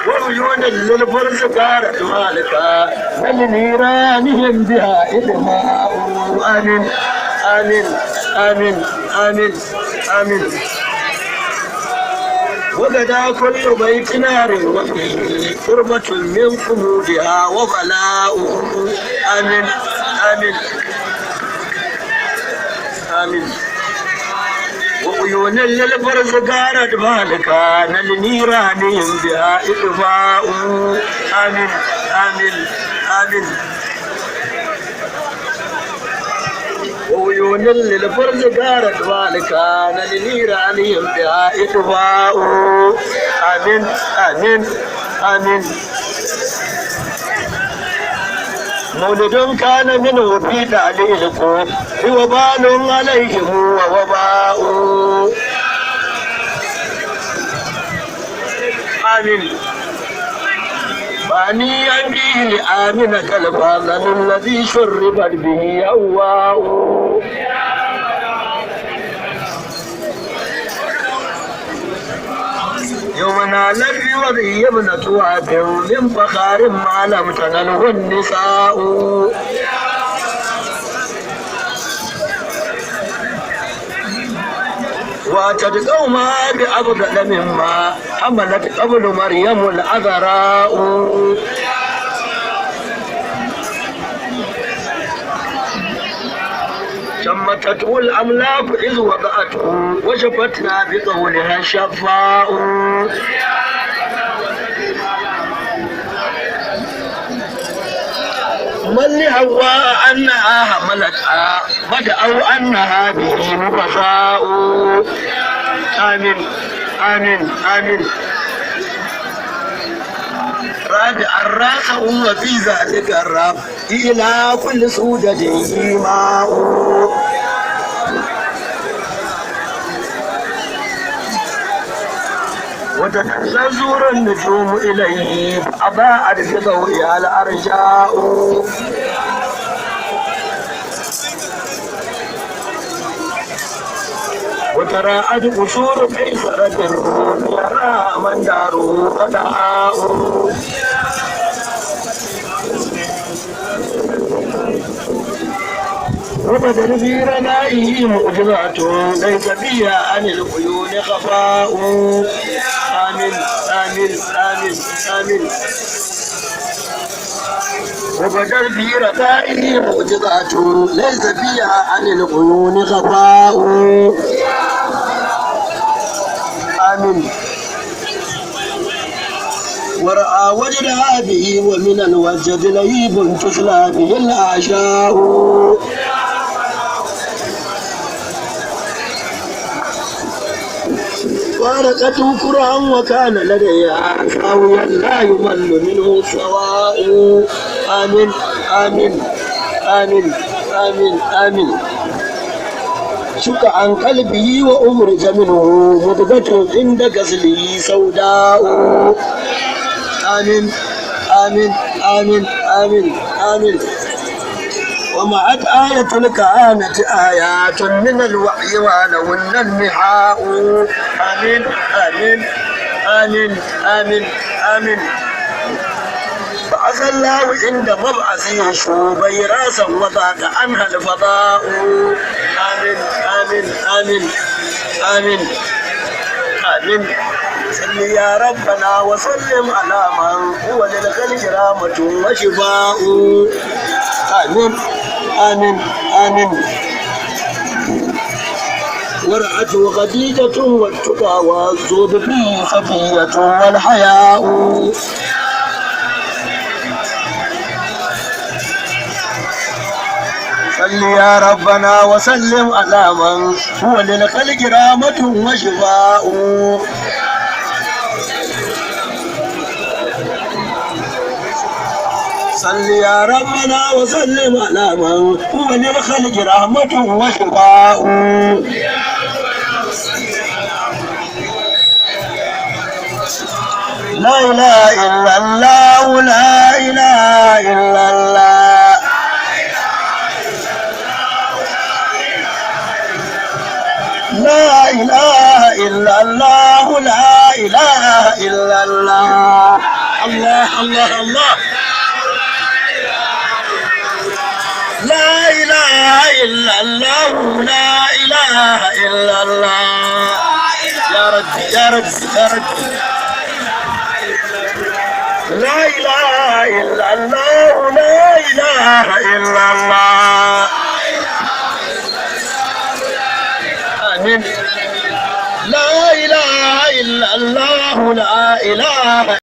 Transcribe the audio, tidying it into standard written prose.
وعيون للفرس قارت مالكا ولنيرانهم بها إدماء. آمين آمين آمين آمين آمين. وغدا كل بيت نار وفيه قربة من قمودها وبلاء. آمين آمين آمين. وعيون للفرس قارت مالكا للنيرانهم بها إطفاء. آمين آمين آمين. وعيون للفرس قارت مالكا للنيرانهم بها إطفاء. آمين آمين آمين. مولد كان منه في تعليلكم وبال عليهم ووباء. آمين. باني به لآمنة الفضل الذي شربت به هواء. يوم نالت في وضعي ابنة وعد من فخار ما لم تنله النساء. واتت قومها بأفضل مما حملت قبل مريم العذراء. شمتته الأملاك إذ وضعته وشفتنا بقولها الشفاء. من لهواء أنها حملتها بدأوا أنها به نفساء. آمين آمين آمين. رادع الراس وفي ذلك الرب إلى كل سودة إيماء. وتتزور النجوم إليه أضاءت بضوئها الأرجاء. وتراءت قصور قيصرة الروم يرى من داره فدعاء. وبدل في ردائه معجزات ليس فيها عن العيون خفاء. آمين آمين آمين آمين. وبدل في ردائه معجزات ليس فيها عن العيون خفاء. آمين. ورأى وجدها به ومن الوجد لهيب تسلى به الأعشاء. فارقته كرها وكان لديها خاويا لا يمل منه سواء. آمين آمين آمين آمين آمين. شك عن قلبه وأمرج منه مضغة عند غسله سوداء. آمين آمين آمين آمين آمين. ومعت آية كانت آيات من الوحي ولهن المحاء. آمين آمين آمين آمين آمين. بعث الله عند مبعثه شوبي راسا وضاق عنها الفضاء. آمين آمين آمين آمين آمين. صل يا ربنا وسلم على من هو للخلق رحمة وشفاء. آمين آمين آمين. ورعته خديجة والتقى والزود فيه صفية والحياء. صل يا ربنا وسلم على من هو للخلق رحمة وشفاء. صل يا ربنا وسلم على من هو للخلق رحمة وشفاء. لا إله إلا الله لا إله إلا الله. لا إله إلا الله لا إله إلا الله الله الله الله لا إله إلا الله لا إله إلا الله يا رب يا رب يا رب لا إله إلا الله لا إله إلا الله آمين لا إله إلا الله لا إله